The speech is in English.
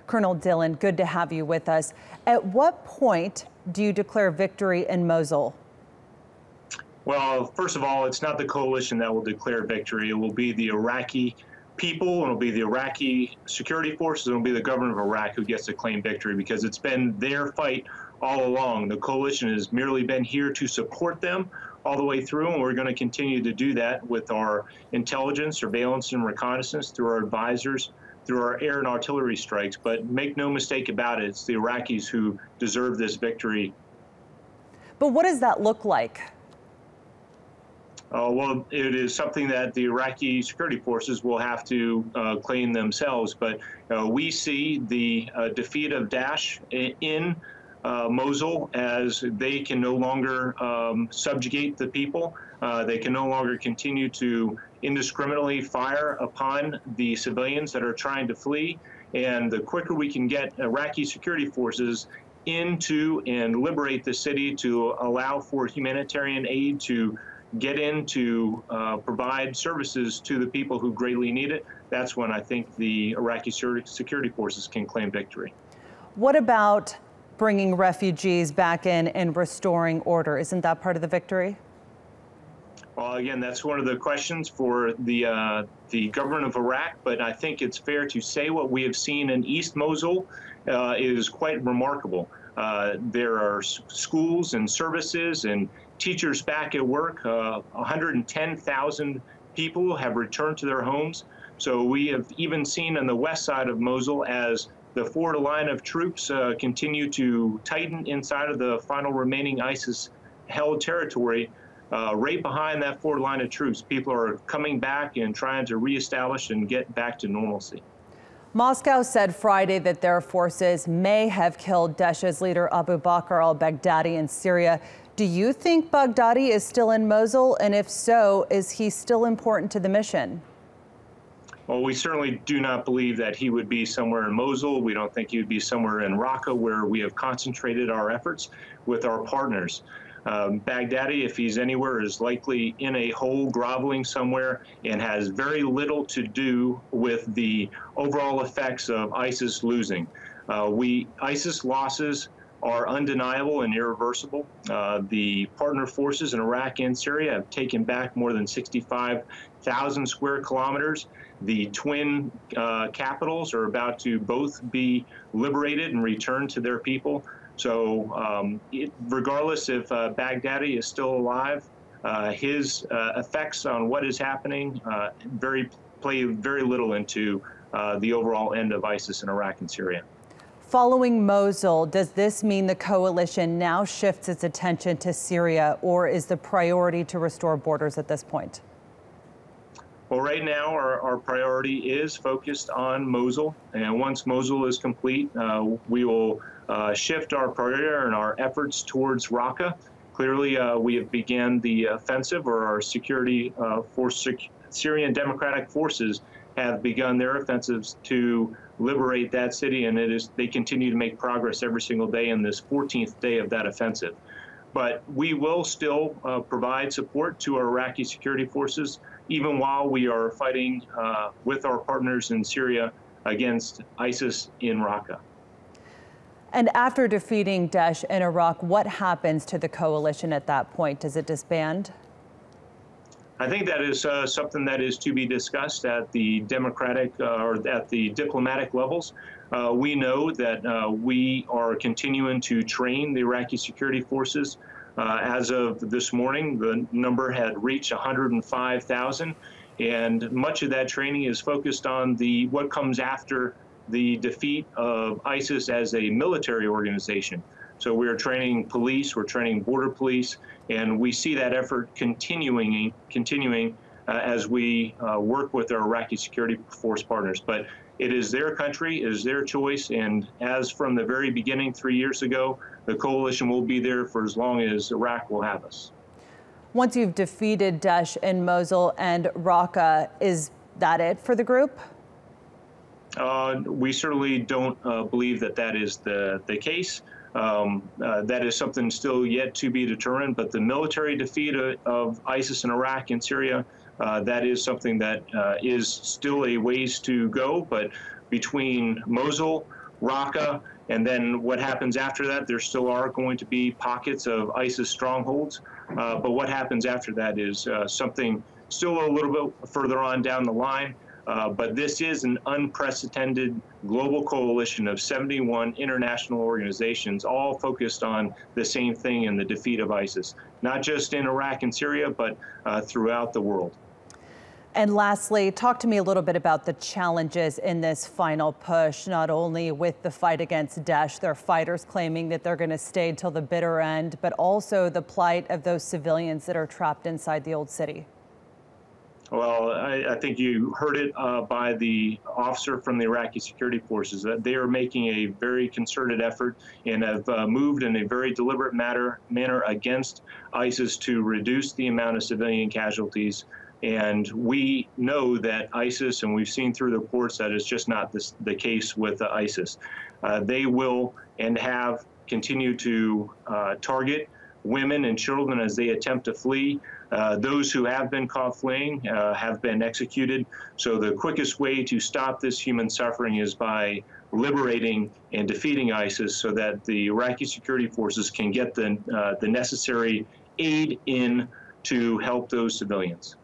Colonel Dillon, good to have you with us. At what point do you declare victory in Mosul? Well, first of all, it's not the coalition that will declare victory. It will be the Iraqi people, and it'll be the Iraqi security forces, and it'll be the government of Iraq who gets to claim victory, because it's been their fight all along. The coalition has merely been here to support them all the way through, and we're going to continue to do that with our intelligence, surveillance, and reconnaissance, through our advisors, through our air and artillery strikes. But make no mistake about it, it's the Iraqis who deserve this victory. But what does that look like? Well, it is something that the Iraqi security forces will have to claim themselves. But we see the defeat of Daesh in Mosul as they can no longer subjugate the people. They can no longer continue to indiscriminately fire upon the civilians that are trying to flee. And the quicker we can get Iraqi security forces into and liberate the city to allow for humanitarian aid to get in to provide services to the people who greatly need it, that's when I think the Iraqi security forces can claim victory. What about bringing refugees back in and restoring order? Isn't that part of the victory? Well, again, that's one of the questions for the government of Iraq, but I think it's fair to say what we have seen in East Mosul is quite remarkable. There are schools and services and teachers back at work. 110,000 people have returned to their homes. So we have even seen on the west side of Mosul, as the forward line of troops continue to tighten inside of the final remaining ISIS-held territory, right behind that forward line of troops, people are coming back and trying to reestablish and get back to normalcy. Moscow said Friday that their forces may have killed Daesh's leader Abu Bakr al-Baghdadi in Syria. Do you think Baghdadi is still in Mosul? And if so, is he still important to the mission? Well, we certainly do not believe that he would be somewhere in Mosul. We don't think he would be somewhere in Raqqa, where we have concentrated our efforts with our partners. Baghdadi, if he's anywhere, is likely in a hole groveling somewhere and has very little to do with the overall effects of ISIS losing. ISIS losses are undeniable and irreversible. The partner forces in Iraq and Syria have taken back more than 65,000 square kilometers. The twin capitals are about to both be liberated and returned to their people. So regardless if Baghdadi is still alive, his effects on what is happening play very little into the overall end of ISIS in Iraq and Syria. Following Mosul, does this mean the coalition now shifts its attention to Syria, or is the priority to restore borders at this point? Well, right now, our priority is focused on Mosul. And once Mosul is complete, we will shift our priority and our efforts towards Raqqa. Clearly, we have began the offensive, or our Syrian Democratic Forces have begun their offensives to liberate that city, and they continue to make progress every single day in this 14th day of that offensive. But we will still provide support to our Iraqi security forces, even while we are fighting with our partners in Syria against ISIS in Raqqa. And after defeating Daesh in Iraq, what happens to the coalition at that point? Does it disband? I think that is something that is to be discussed at the democratic or at the diplomatic levels. We know that we are continuing to train the Iraqi security forces. As of this morning, the number had reached 105,000, and much of that training is focused on what comes after the defeat of ISIS as a military organization. So we're training police, we're training border police, and we see that effort continuing as we work with our Iraqi security force partners. But it is their country, it is their choice, and as from the very beginning 3 years ago, the coalition will be there for as long as Iraq will have us. Once you've defeated Daesh in Mosul and Raqqa, is that it for the group? We certainly don't believe that that is the case. That is something still yet to be determined, but the military defeat of ISIS in Iraq and Syria, that is something that is still a ways to go. But between Mosul, Raqqa, and then what happens after that, there still are going to be pockets of ISIS strongholds, but what happens after that is something still a little bit further on down the line. But this is an unprecedented global coalition of 71 international organizations, all focused on the same thing in the defeat of ISIS, not just in Iraq and Syria, but throughout the world. And lastly, talk to me a little bit about the challenges in this final push, not only with the fight against Daesh, their fighters claiming that they're going to stay till the bitter end, but also the plight of those civilians that are trapped inside the old city. Well, I think you heard it by the officer from the Iraqi security forces that they are making a very concerted effort and have moved in a very deliberate manner against ISIS to reduce the amount of civilian casualties. And we know that ISIS, and we've seen through the reports that it's just not the case with ISIS. They will and have continued to target women and children as they attempt to flee. Those who have been caught fleeing have been executed. So the quickest way to stop this human suffering is by liberating and defeating ISIS so that the Iraqi security forces can get the necessary aid in to help those civilians.